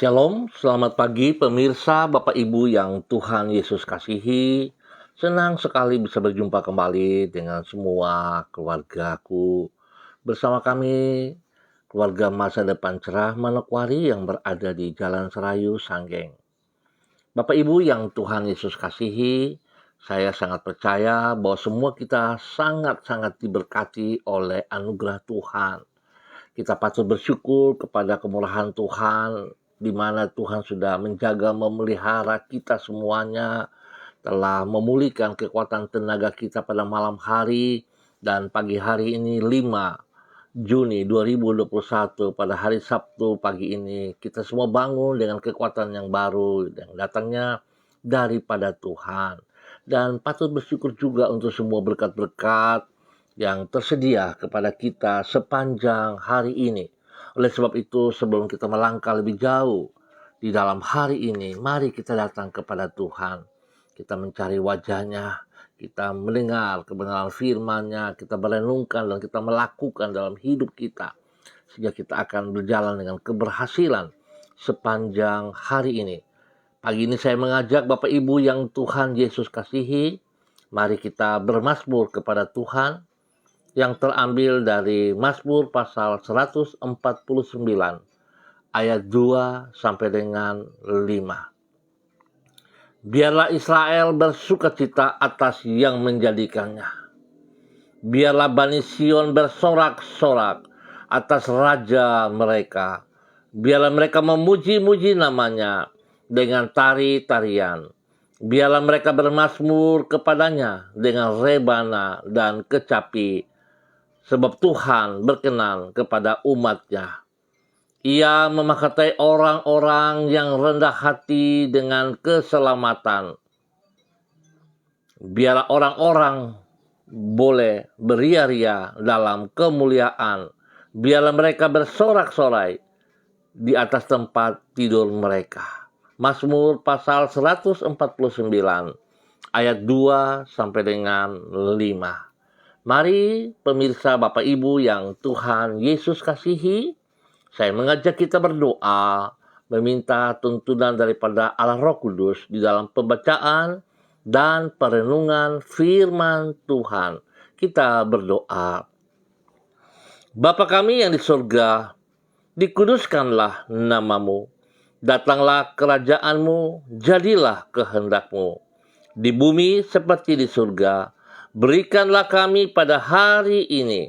Shalom, selamat pagi pemirsa, Bapak Ibu yang Tuhan Yesus kasihi. Senang sekali bisa berjumpa kembali dengan semua keluargaku. Bersama kami, keluarga Masa Depan Cerah Manokwari yang berada di Jalan Serayu, Sanggeng. Bapak Ibu yang Tuhan Yesus kasihi, saya sangat percaya bahwa semua kita sangat-sangat diberkati oleh anugerah Tuhan. Kita patut bersyukur kepada kemurahan Tuhan, di mana Tuhan sudah menjaga, memelihara kita semuanya, telah memulihkan kekuatan tenaga kita pada malam hari, dan pagi hari ini 5 Juni 2021 pada hari Sabtu pagi ini, kita semua bangun dengan kekuatan yang baru yang datangnya daripada Tuhan. Dan patut bersyukur juga untuk semua berkat-berkat yang tersedia kepada kita sepanjang hari ini. Oleh sebab itu, sebelum kita melangkah lebih jauh di dalam hari ini, mari kita datang kepada Tuhan. Kita mencari wajahnya, kita mendengar kebenaran firman-Nya, kita merenungkan dan kita melakukan dalam hidup kita. Sehingga kita akan berjalan dengan keberhasilan sepanjang hari ini. Pagi ini saya mengajak Bapak Ibu yang Tuhan Yesus kasihi, mari kita bermazmur kepada Tuhan, yang terambil dari Mazmur pasal 149 ayat 2 sampai dengan 5. Biarlah Israel bersukacita atas yang menjadikannya. Biarlah Bani Sion bersorak-sorak atas raja mereka. Biarlah mereka memuji-muji namanya dengan tari-tarian. Biarlah mereka bermazmur kepadanya dengan rebana dan kecapi. Sebab Tuhan berkenan kepada umat-Nya. Ia memahkatai orang-orang yang rendah hati dengan keselamatan. Biarlah orang-orang boleh beria-ria dalam kemuliaan. Biarlah mereka bersorak-sorai di atas tempat tidur mereka. Mazmur pasal 149 ayat 2 sampai dengan 5. Mari pemirsa Bapak Ibu yang Tuhan Yesus kasihi, saya mengajak kita berdoa, meminta tuntunan daripada Allah Roh Kudus di dalam pembacaan dan perenungan firman Tuhan. Kita berdoa. Bapa kami yang di surga, dikuduskanlah namamu, datanglah kerajaanmu, jadilah kehendakmu, di bumi seperti di surga. Berikanlah kami pada hari ini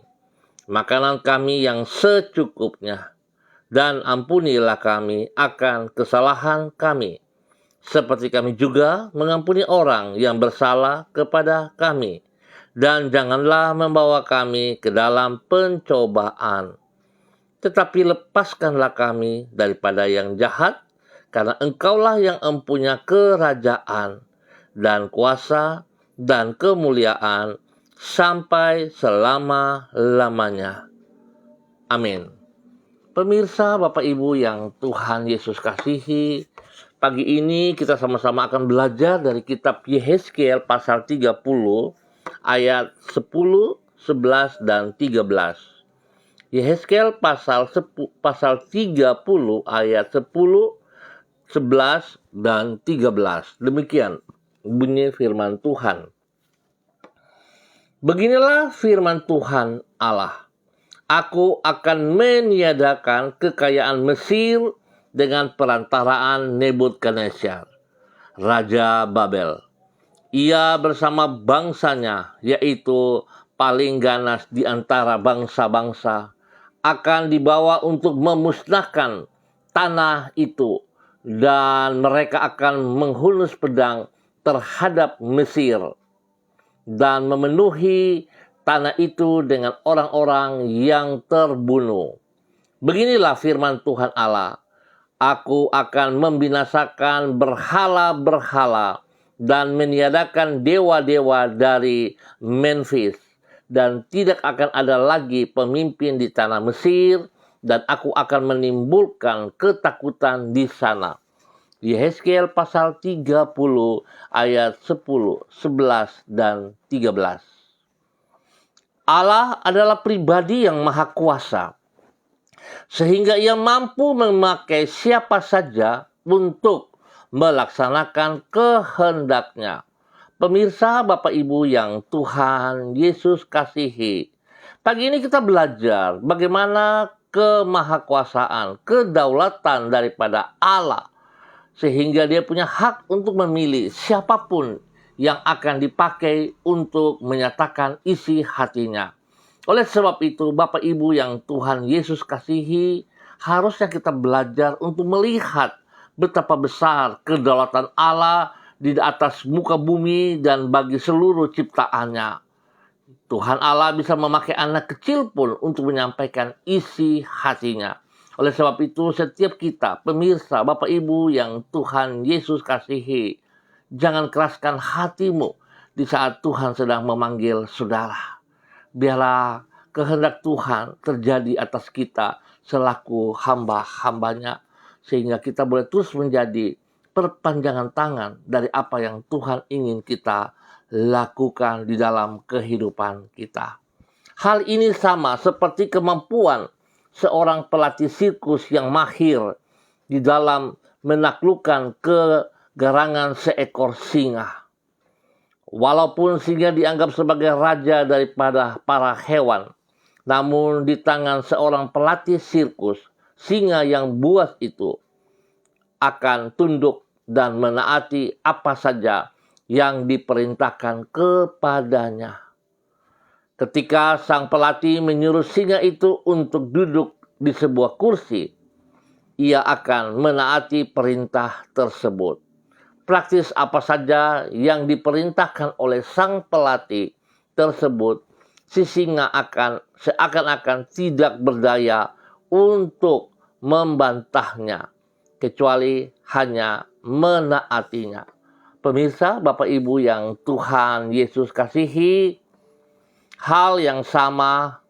makanan kami yang secukupnya, dan ampunilah kami akan kesalahan kami, seperti kami juga mengampuni orang yang bersalah kepada kami. Dan janganlah membawa kami ke dalam pencobaan, tetapi lepaskanlah kami daripada yang jahat, karena Engkaulah yang empunya kerajaan dan kuasa dan kemuliaan sampai selama-lamanya. Amin. Pemirsa Bapak Ibu yang Tuhan Yesus kasihi, pagi ini kita sama-sama akan belajar dari kitab Yehezkiel pasal 30 ayat 10, 11, dan 13. Yehezkiel pasal 30 ayat 10, 11, dan 13. Demikian bunyi firman Tuhan. Beginilah firman Tuhan Allah. Aku akan meniadakan kekayaan Mesir dengan perantaraan Nebukadnezar, Raja Babel. Ia bersama bangsanya, yaitu paling ganas di antara bangsa-bangsa, akan dibawa untuk memusnahkan tanah itu, dan mereka akan menghunus pedang terhadap Mesir dan memenuhi tanah itu dengan orang-orang yang terbunuh. Beginilah firman Tuhan Allah. Aku akan membinasakan berhala-berhala dan meniadakan dewa-dewa dari Memphis, dan tidak akan ada lagi pemimpin di tanah Mesir, dan aku akan menimbulkan ketakutan di sana. Yehezkiel pasal 30 ayat 10, 11, dan 13. Allah adalah pribadi yang maha kuasa. sehingga ia mampu memakai siapa saja untuk melaksanakan kehendaknya. Pemirsa, Bapak Ibu yang Tuhan Yesus kasihi, pagi ini kita belajar bagaimana kemahakuasaan, kedaulatan daripada Allah, sehingga dia punya hak untuk memilih siapapun yang akan dipakai untuk menyatakan isi hatinya. Oleh sebab itu, Bapak Ibu yang Tuhan Yesus kasihi, harusnya kita belajar untuk melihat betapa besar kedaulatan Allah di atas muka bumi dan bagi seluruh ciptaannya. Tuhan Allah bisa memakai anak kecil pun untuk menyampaikan isi hatinya. Oleh sebab itu, setiap kita, pemirsa, Bapak Ibu yang Tuhan Yesus kasihi, jangan keraskan hatimu di saat Tuhan sedang memanggil saudara. Biarlah kehendak Tuhan terjadi atas kita selaku hamba-hambanya, sehingga kita boleh terus menjadi perpanjangan tangan dari apa yang Tuhan ingin kita lakukan di dalam kehidupan kita. Hal ini sama seperti kemampuan seorang pelatih sirkus yang mahir di dalam menaklukkan kegarangan seekor singa. Walaupun singa dianggap sebagai raja daripada para hewan, namun di tangan seorang pelatih sirkus, singa yang buas itu akan tunduk dan menaati apa saja yang diperintahkan kepadanya. Ketika sang pelatih menyuruh singa itu untuk duduk di sebuah kursi, ia akan menaati perintah tersebut. Praktis apa saja yang diperintahkan oleh sang pelatih tersebut, si singa akan seakan-akan tidak berdaya untuk membantahnya, kecuali hanya menaatinya. Pemirsa, Bapak Ibu yang Tuhan Yesus kasihi, hal yang sama,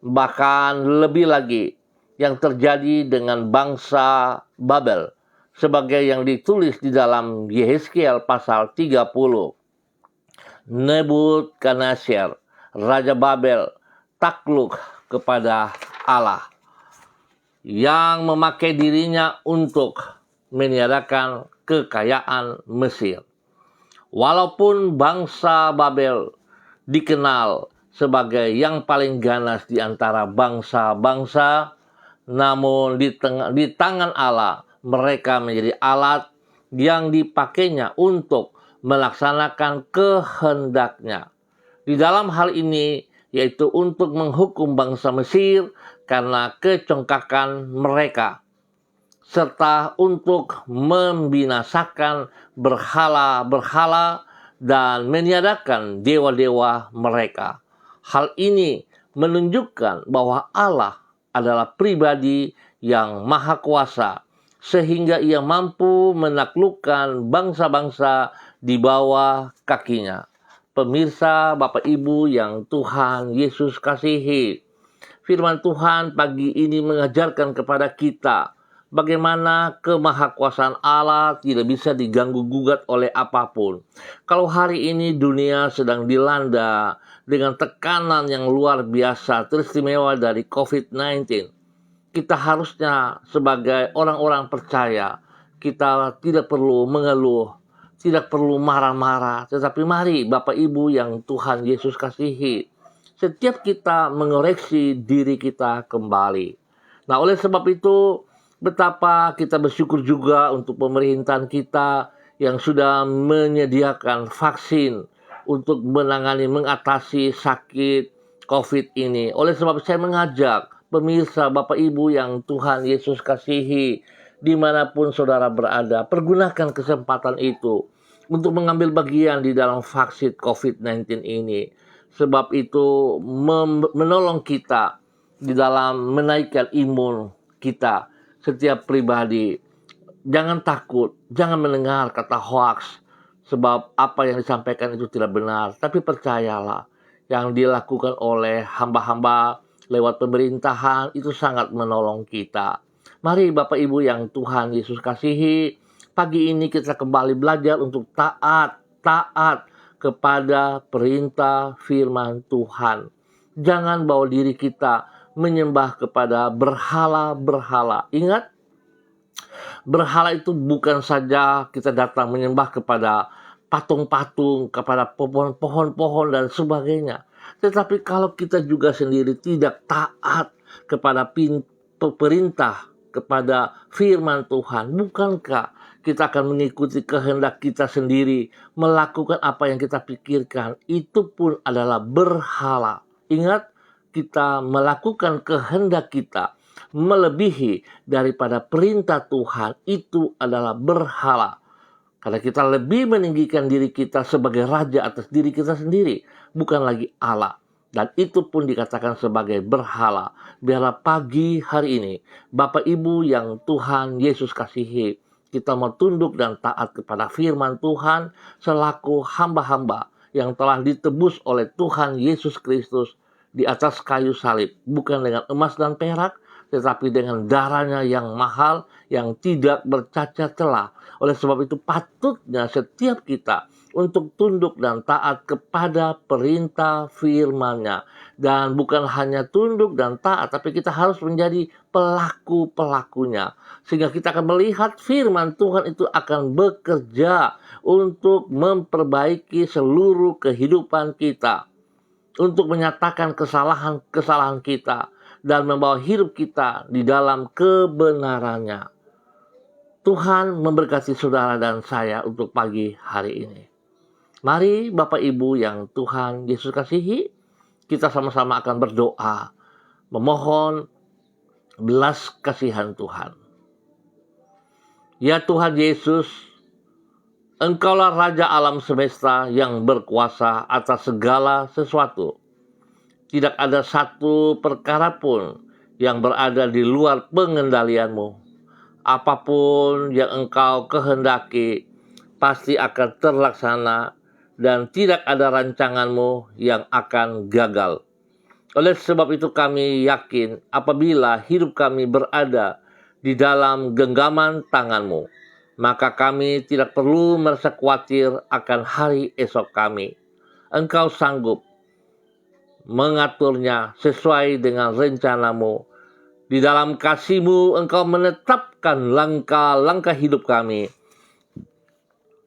bahkan lebih lagi, yang terjadi dengan bangsa Babel, sebagai yang ditulis di dalam Yehezkiel pasal 30. Nebukadnezar, Raja Babel, takluk kepada Allah, yang memakai dirinya untuk meniadakan kekayaan Mesir. Walaupun bangsa Babel dikenal sebagai yang paling ganas di antara bangsa-bangsa, namun di tangan Allah mereka menjadi alat yang dipakainya untuk melaksanakan kehendaknya. Di dalam hal ini, yaitu untuk menghukum bangsa Mesir karena kecongkakan mereka, serta untuk membinasakan berhala-berhala dan meniadakan dewa-dewa mereka. Hal ini menunjukkan bahwa Allah adalah pribadi yang maha kuasa, sehingga ia mampu menaklukkan bangsa-bangsa di bawah kakinya. Pemirsa, Bapak Ibu yang Tuhan Yesus kasihi, firman Tuhan pagi ini mengajarkan kepada kita bagaimana kemahakuasaan Allah tidak bisa diganggu-gugat oleh apapun. Kalau hari ini dunia sedang dilanda dengan tekanan yang luar biasa, teristimewa dari COVID-19, kita harusnya sebagai orang-orang percaya, kita tidak perlu mengeluh, tidak perlu marah-marah. Tetapi mari Bapak Ibu yang Tuhan Yesus kasihi, setiap kita mengoreksi diri kita kembali. Nah, oleh sebab itu, betapa kita bersyukur juga untuk pemerintahan kita yang sudah menyediakan vaksin untuk mengatasi sakit COVID ini. Oleh sebab saya mengajak pemirsa, Bapak Ibu yang Tuhan Yesus kasihi, dimanapun saudara berada, pergunakan kesempatan itu untuk mengambil bagian di dalam vaksin COVID-19 ini. Sebab itu menolong kita di dalam menaikkan imun kita, setiap pribadi. Jangan takut, jangan mendengar kata hoax, sebab apa yang disampaikan itu tidak benar. Tapi percayalah, yang dilakukan oleh hamba-hamba lewat pemerintahan itu sangat menolong kita. Mari Bapak Ibu yang Tuhan Yesus kasihi, pagi ini kita kembali belajar untuk taat kepada perintah firman Tuhan. Jangan bawa diri kita menyembah kepada berhala-berhala. Ingat, berhala itu bukan saja kita datang menyembah kepada patung-patung, kepada pohon-pohon dan sebagainya. Tetapi kalau kita juga sendiri tidak taat kepada perintah, kepada firman Tuhan, bukankah kita akan mengikuti kehendak kita sendiri, melakukan apa yang kita pikirkan? Itu pun adalah berhala. Ingat, kita melakukan kehendak kita melebihi daripada perintah Tuhan, itu adalah berhala. Karena kita lebih meninggikan diri kita sebagai raja atas diri kita sendiri, bukan lagi Allah. Dan itu pun dikatakan sebagai berhala. Biarlah pagi hari ini, Bapak Ibu yang Tuhan Yesus kasihi, kita mau tunduk dan taat kepada firman Tuhan selaku hamba-hamba yang telah ditebus oleh Tuhan Yesus Kristus di atas kayu salib. Bukan dengan emas dan perak, tetapi dengan darahnya yang mahal, yang tidak bercacat celah. Oleh sebab itu patutnya setiap kita untuk tunduk dan taat kepada perintah firman-Nya. Dan bukan hanya tunduk dan taat, tapi kita harus menjadi pelaku-pelakunya. Sehingga kita akan melihat firman Tuhan itu akan bekerja untuk memperbaiki seluruh kehidupan kita. Untuk menyatakan kesalahan-kesalahan kita dan membawa hidup kita di dalam kebenarannya. Tuhan memberkati saudara dan saya untuk pagi hari ini. Mari Bapak Ibu yang Tuhan Yesus kasihi, kita sama-sama akan berdoa, memohon belas kasihan Tuhan. Ya Tuhan Yesus, Engkaulah Raja alam semesta yang berkuasa atas segala sesuatu. Tidak ada satu perkara pun yang berada di luar pengendalian-Mu. Apapun yang Engkau kehendaki pasti akan terlaksana dan tidak ada rancangan-Mu yang akan gagal. Oleh sebab itu kami yakin apabila hidup kami berada di dalam genggaman tangan-Mu, maka kami tidak perlu merasa khawatir akan hari esok kami. Engkau sanggup mengaturnya sesuai dengan rencana-Mu. Di dalam kasih-Mu Engkau menetapkan langkah-langkah hidup kami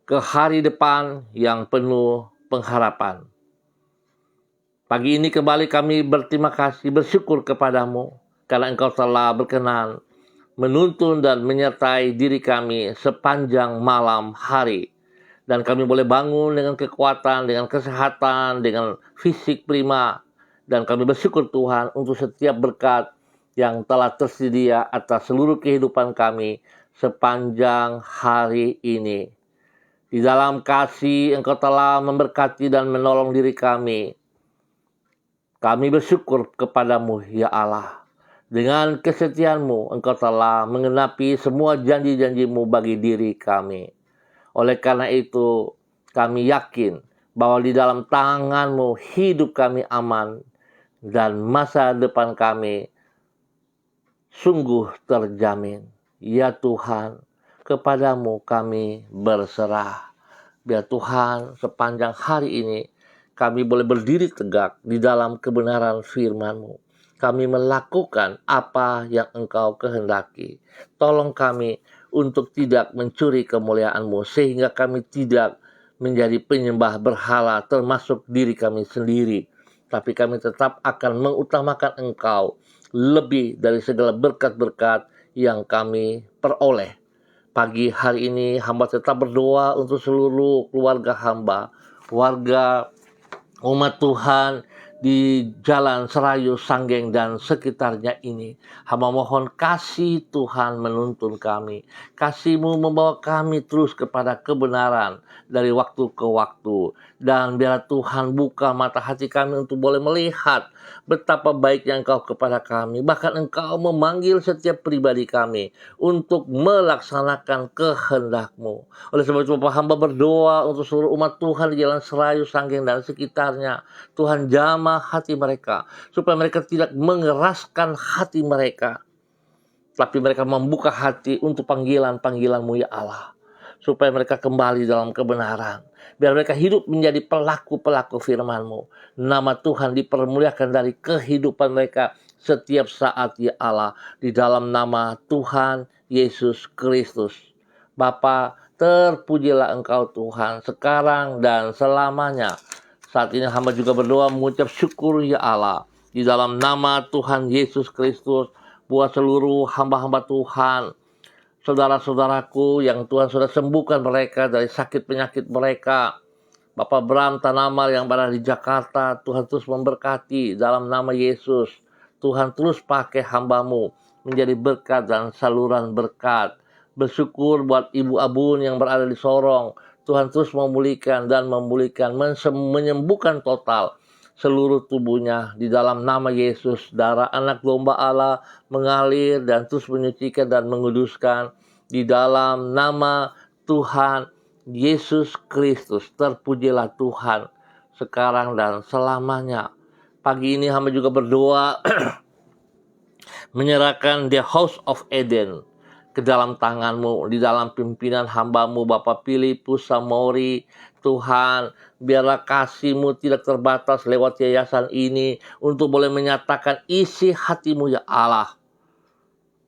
ke hari depan yang penuh pengharapan. Pagi ini kembali kami berterima kasih, bersyukur kepadamu karena Engkau telah berkenan menuntun dan menyertai diri kami sepanjang malam hari. Dan kami boleh bangun dengan kekuatan, dengan kesehatan, dengan fisik prima. Dan kami bersyukur Tuhan untuk setiap berkat yang telah tersedia atas seluruh kehidupan kami sepanjang hari ini. Di dalam kasih Engkau telah memberkati dan menolong diri kami. Kami bersyukur kepadamu ya Allah. Dengan kesetiaan-Mu Engkau telah menggenapi semua janji-janji-Mu bagi diri kami. Oleh karena itu kami yakin bahwa di dalam tangan-Mu hidup kami aman dan masa depan kami sungguh terjamin. Ya Tuhan, kepadamu kami berserah. Biar Tuhan sepanjang hari ini kami boleh berdiri tegak di dalam kebenaran firman-Mu. Kami melakukan apa yang Engkau kehendaki. Tolong kami untuk tidak mencuri kemuliaan-Mu sehingga kami tidak menjadi penyembah berhala termasuk diri kami sendiri. Tapi kami tetap akan mengutamakan Engkau lebih dari segala berkat-berkat yang kami peroleh. Pagi hari ini hamba tetap berdoa untuk seluruh keluarga hamba, warga umat Tuhan di Jalan Serayu, Sanggeng, dan sekitarnya ini. Hamba mohon kasih Tuhan menuntun kami. Kasih-Mu membawa kami terus kepada kebenaran dari waktu ke waktu. Dan biar Tuhan buka mata hati kami untuk boleh melihat betapa baiknya Engkau kepada kami. Bahkan Engkau memanggil setiap pribadi kami untuk melaksanakan kehendak-Mu. Oleh sebab itu Bapak hamba berdoa untuk seluruh umat Tuhan di Jalan Serayu, Sanggeng, dan sekitarnya. Tuhan jamah hati mereka supaya mereka tidak mengeraskan hati mereka, tapi mereka membuka hati untuk panggilan-panggilan-Mu ya Allah, supaya mereka kembali dalam kebenaran. Biar mereka hidup menjadi pelaku-pelaku firman-Mu. Nama Tuhan dipermuliakan dari kehidupan mereka setiap saat ya Allah, di dalam nama Tuhan Yesus Kristus. Bapa, terpujilah Engkau Tuhan sekarang dan selamanya. Saat ini hamba juga berdoa mengucap syukur ya Allah, di dalam nama Tuhan Yesus Kristus, buat seluruh hamba-hamba Tuhan, saudara-saudaraku yang Tuhan sudah sembuhkan mereka dari sakit penyakit mereka. Bapak Bram Tanamal yang berada di Jakarta, Tuhan terus memberkati dalam nama Yesus. Tuhan terus pakai hamba-Mu menjadi berkat dan saluran berkat. Bersyukur buat Ibu Abun yang berada di Sorong. Tuhan terus memulihkan dan menyembuhkan total seluruh tubuhnya di dalam nama Yesus. Darah anak domba Allah mengalir dan terus menyucikan dan menguduskan di dalam nama Tuhan Yesus Kristus. Terpujilah Tuhan sekarang dan selamanya. Pagi ini hamba juga berdoa menyerahkan The House of Eden ke dalam tangan-Mu, di dalam pimpinan hamba-Mu Bapak Filipus Samori. Tuhan, biarlah kasih-Mu tidak terbatas lewat yayasan ini untuk boleh menyatakan isi hati-Mu ya Allah.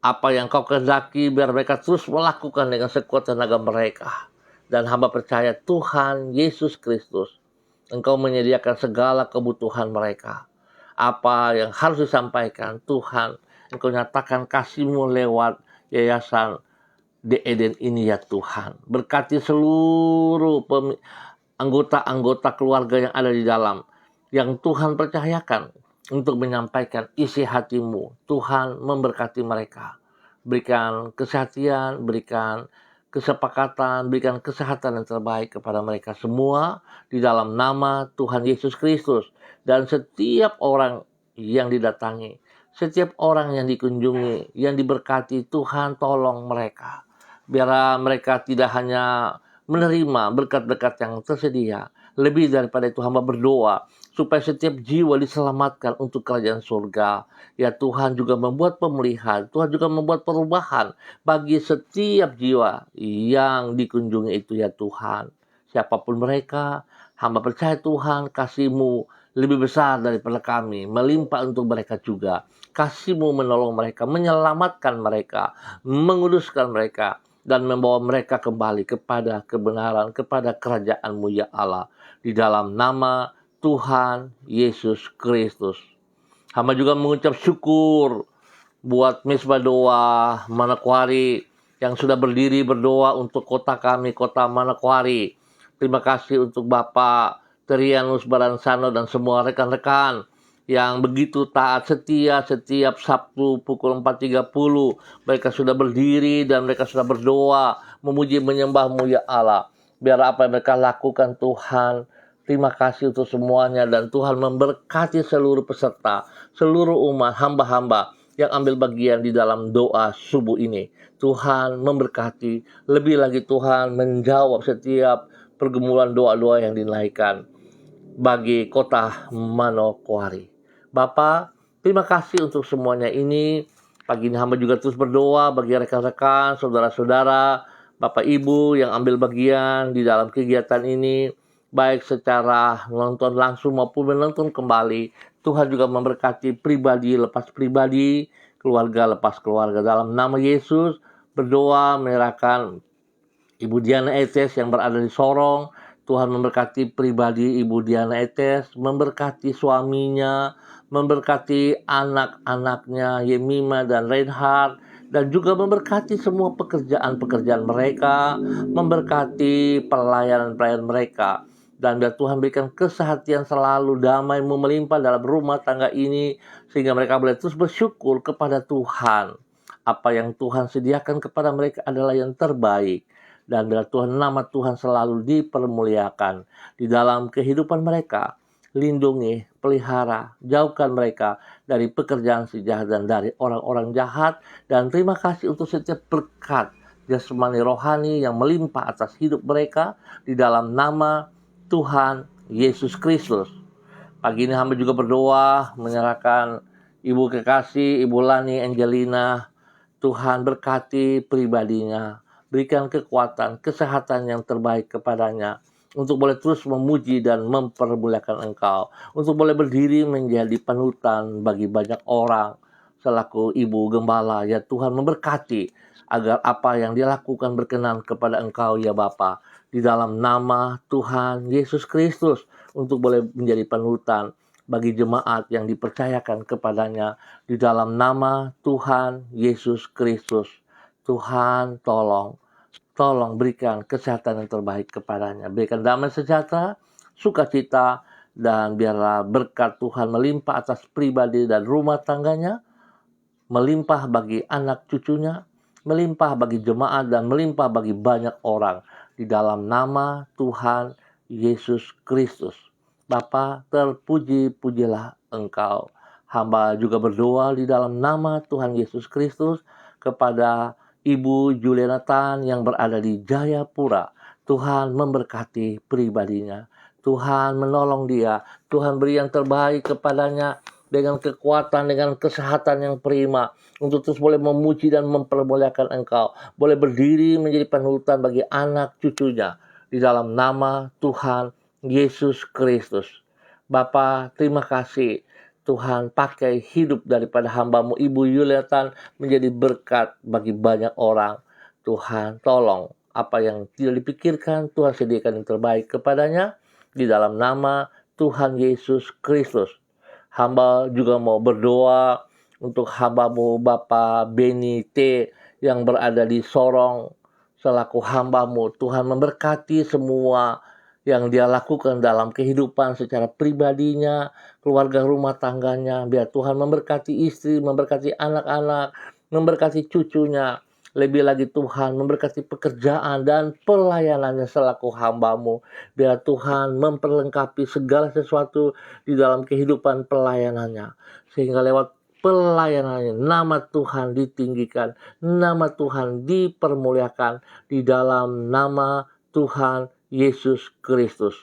Apa yang Kau kehendaki biar mereka terus melakukan dengan sekuat tenaga mereka. Dan hamba percaya Tuhan Yesus Kristus, Engkau menyediakan segala kebutuhan mereka. Apa yang harus disampaikan, Tuhan, Engkau nyatakan kasih-Mu lewat yayasan The Eden ini ya Tuhan. Berkati seluruh anggota-anggota keluarga yang ada di dalam, yang Tuhan percayakan untuk menyampaikan isi hati-Mu. Tuhan memberkati mereka. Berikan kesehatan, berikan kesepakatan, berikan kesehatan yang terbaik kepada mereka semua di dalam nama Tuhan Yesus Kristus. Dan setiap orang yang didatangi, setiap orang yang dikunjungi, yang diberkati, Tuhan tolong mereka. Biar mereka tidak hanya menerima berkat-berkat yang tersedia. Lebih daripada itu hamba berdoa supaya setiap jiwa diselamatkan untuk kerajaan surga. Ya Tuhan juga membuat pemulihan, Tuhan juga membuat perubahan bagi setiap jiwa yang dikunjungi itu ya Tuhan. Siapapun mereka, hamba percaya Tuhan kasih-Mu lebih besar daripada kami, melimpah untuk mereka juga. Kasih-Mu menolong mereka, menyelamatkan mereka, menguduskan mereka, dan membawa mereka kembali kepada kebenaran, kepada kerajaan-Mu ya Allah. Di dalam nama Tuhan Yesus Kristus. Hamba juga mengucap syukur buat Misbah Doa Manokwari yang sudah berdiri berdoa untuk kota kami, kota Manokwari. Terima kasih untuk Bapak Trianus Baransano dan semua rekan-rekan yang begitu taat setia setiap Sabtu pukul 4.30. Mereka sudah berdiri dan mereka sudah berdoa, memuji menyembah-Mu ya Allah. Biar apa yang mereka lakukan Tuhan, terima kasih untuk semuanya. Dan Tuhan memberkati seluruh peserta, seluruh umat, hamba-hamba yang ambil bagian di dalam doa subuh ini. Tuhan memberkati, lebih lagi Tuhan menjawab setiap pergumulan doa-doa yang dinaikkan bagi kota Manokwari. Bapak, terima kasih untuk semuanya ini. Pagi ini hamba juga terus berdoa bagi rekan-rekan, saudara-saudara, Bapak Ibu yang ambil bagian di dalam kegiatan ini, baik secara nonton langsung maupun menonton kembali. Tuhan juga memberkati pribadi lepas pribadi, keluarga lepas keluarga. Dalam nama Yesus, berdoa menyerahkan Ibu Diana Etes yang berada di Sorong. Tuhan memberkati pribadi Ibu Diana Etes, memberkati suaminya, memberkati anak-anaknya Yemima dan Reinhard, dan juga memberkati semua pekerjaan-pekerjaan mereka, memberkati pelayanan-pelayanan mereka. Dan biar Tuhan berikan kesehatan selalu, damai melimpah dalam rumah tangga ini, sehingga mereka boleh terus bersyukur kepada Tuhan. Apa yang Tuhan sediakan kepada mereka adalah yang terbaik. Dan biar Tuhan, nama Tuhan selalu dipermuliakan di dalam kehidupan mereka. Lindungi, pelihara, jauhkan mereka dari pekerjaan si jahat dan dari orang-orang jahat. Dan terima kasih untuk setiap berkat jasmani rohani yang melimpah atas hidup mereka di dalam nama Tuhan Yesus Kristus. Pagi ini hamba juga berdoa menyerahkan Ibu kekasih, Ibu Lani Angelina. Tuhan berkati pribadinya, berikan kekuatan, kesehatan yang terbaik kepadanya. untuk boleh terus memuji dan mempermuliakan Engkau, untuk boleh berdiri menjadi panutan bagi banyak orang selaku Ibu Gembala. Ya Tuhan, memberkati agar apa yang dia lakukan berkenan kepada Engkau ya Bapa. Di dalam nama Tuhan Yesus Kristus, untuk boleh menjadi panutan bagi jemaat yang dipercayakan kepadanya. Di dalam nama Tuhan Yesus Kristus, Tuhan tolong berikan kesehatan yang terbaik kepadanya. Berikan damai sejahtera, sukacita, dan biarlah berkat Tuhan melimpah atas pribadi dan rumah tangganya, melimpah bagi anak cucunya, melimpah bagi jemaat, dan melimpah bagi banyak orang. Di dalam nama Tuhan Yesus Kristus. Bapa, terpuji-pujilah Engkau. Hamba juga berdoa di dalam nama Tuhan Yesus Kristus kepada Ibu Juliana Tan yang berada di Jayapura. Tuhan memberkati pribadinya. Tuhan menolong dia. Tuhan beri yang terbaik kepadanya dengan kekuatan, dengan kesehatan yang prima, untuk terus boleh memuji dan mempermuliakan Engkau, boleh berdiri menjadi panutan bagi anak cucunya, di dalam nama Tuhan Yesus Kristus. Bapa, terima kasih Tuhan pakai hidup daripada hamba-Mu Ibu Yuliatan menjadi berkat bagi banyak orang. Tuhan tolong apa yang tidak dipikirkan, Tuhan sediakan yang terbaik kepadanya, di dalam nama Tuhan Yesus Kristus. Hamba juga mau berdoa untuk hamba-Mu Bapak Beni T yang berada di Sorong selaku hamba-Mu. Tuhan memberkati semua yang dia lakukan dalam kehidupan secara pribadinya, keluarga rumah tangganya. Biar Tuhan memberkati istri, memberkati anak-anak, memberkati cucunya. Lebih lagi Tuhan memberkati pekerjaan dan pelayanannya selaku hamba-Mu. Biar Tuhan memperlengkapi segala sesuatu di dalam kehidupan pelayanannya. Sehingga lewat pelayanannya nama Tuhan ditinggikan, nama Tuhan dipermuliakan di dalam nama Tuhan Yesus Kristus.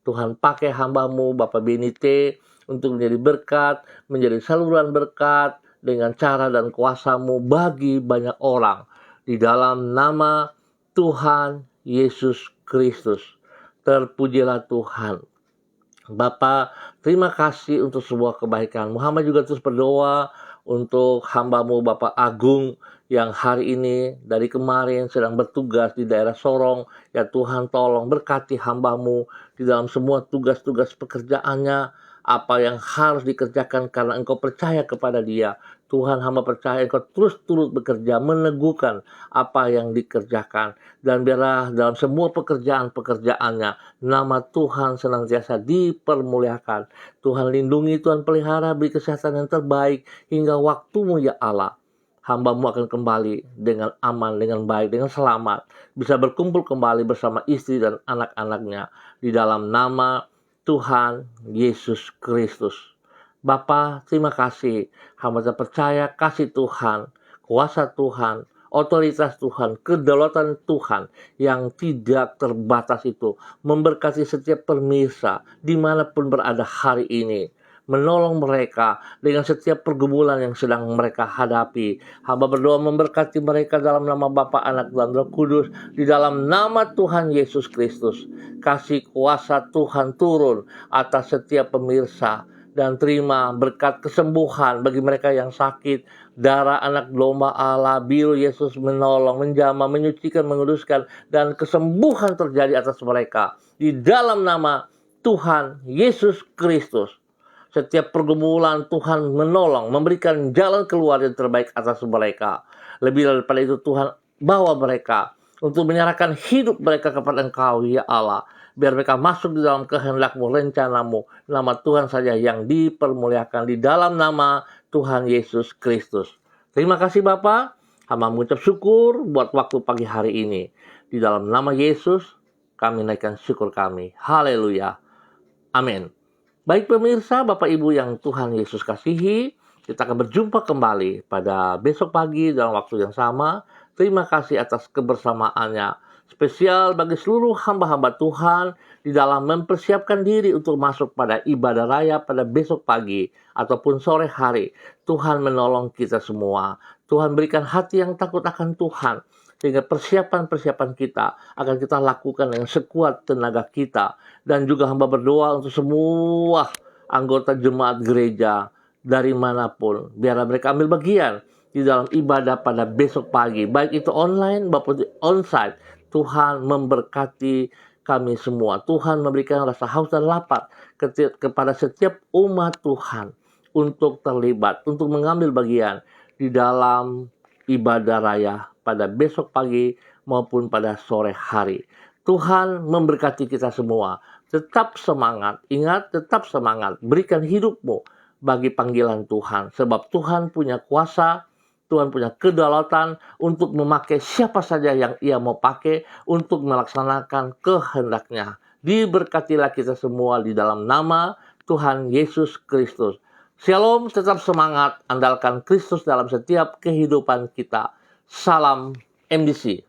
Tuhan pakai hamba-Mu Bapak Benite untuk menjadi berkat, menjadi saluran berkat dengan cara dan kuasa-Mu bagi banyak orang. Di dalam nama Tuhan Yesus Kristus. Terpujilah Tuhan. Bapa, terima kasih untuk sebuah kebaikan. Muhammad juga terus berdoa untuk hamba-Mu Bapak Agung yang hari ini dari kemarin sedang bertugas di daerah Sorong. Ya Tuhan, tolong berkati hamba-Mu di dalam semua tugas-tugas pekerjaannya, apa yang harus dikerjakan karena Engkau percaya kepada dia. Tuhan, hamba percaya Engkau terus turut bekerja, meneguhkan apa yang dikerjakan. Dan biarlah dalam semua pekerjaan-pekerjaannya, nama Tuhan senantiasa dipermuliakan. Tuhan lindungi, Tuhan pelihara, beri kesehatan yang terbaik hingga waktu-Mu ya Allah. Hamba-Mu akan kembali dengan aman, dengan baik, dengan selamat. Bisa berkumpul kembali bersama istri dan anak-anaknya. Di dalam nama Tuhan Yesus Kristus. Bapa, terima kasih. Hamba percaya kasih Tuhan, kuasa Tuhan, otoritas Tuhan, kedaulatan Tuhan yang tidak terbatas itu memberkati setiap pemirsa dimanapun berada hari ini. Menolong mereka dengan setiap pergumulan yang sedang mereka hadapi. Hamba berdoa memberkati mereka dalam nama Bapa, Anak, dan Roh Kudus. Di dalam nama Tuhan Yesus Kristus. Kasih kuasa Tuhan turun atas setiap pemirsa. Dan terima berkat kesembuhan bagi mereka yang sakit. Darah anak domba Allah, biru Yesus menolong, menjamah, menyucikan, menguduskan. Dan kesembuhan terjadi atas mereka. Di dalam nama Tuhan Yesus Kristus. Setiap pergumulan Tuhan menolong, memberikan jalan keluar yang terbaik atas mereka. Lebih daripada itu Tuhan bawa mereka untuk menyerahkan hidup mereka kepada Engkau ya Allah. Biar mereka masuk di dalam kehendak-Mu, rencana-Mu. Nama Tuhan saja yang dipermuliakan di dalam nama Tuhan Yesus Kristus. Terima kasih Bapa. Hamba mengucap syukur buat waktu pagi hari ini. Di dalam nama Yesus kami naikkan syukur kami. Haleluya. Amin. Baik pemirsa, Bapak Ibu yang Tuhan Yesus kasihi, kita akan berjumpa kembali pada besok pagi dalam waktu yang sama. Terima kasih atas kebersamaannya. Spesial bagi seluruh hamba-hamba Tuhan di dalam mempersiapkan diri untuk masuk pada ibadah raya pada besok pagi ataupun sore hari. Tuhan menolong kita semua. Tuhan berikan hati yang takut akan Tuhan. sehingga persiapan-persiapan kita akan kita lakukan dengan sekuat tenaga kita. Dan juga hamba berdoa untuk semua anggota jemaat gereja dari manapun, biar mereka ambil bagian di dalam ibadah pada besok pagi, baik itu online maupun onsite. Tuhan memberkati kami semua. Tuhan memberikan rasa haus dan lapar kepada setiap umat Tuhan untuk terlibat, untuk mengambil bagian di dalam ibadah raya pada besok pagi maupun pada sore hari. Tuhan memberkati kita semua. Tetap semangat, ingat, tetap semangat. Berikan hidupmu bagi panggilan Tuhan, sebab Tuhan punya kuasa, Tuhan punya kedaulatan untuk memakai siapa saja yang Ia mau pakai untuk melaksanakan kehendaknya. Diberkatilah kita semua di dalam nama Tuhan Yesus Kristus. Shalom, tetap semangat, andalkan Kristus dalam setiap kehidupan kita. Salam MDC.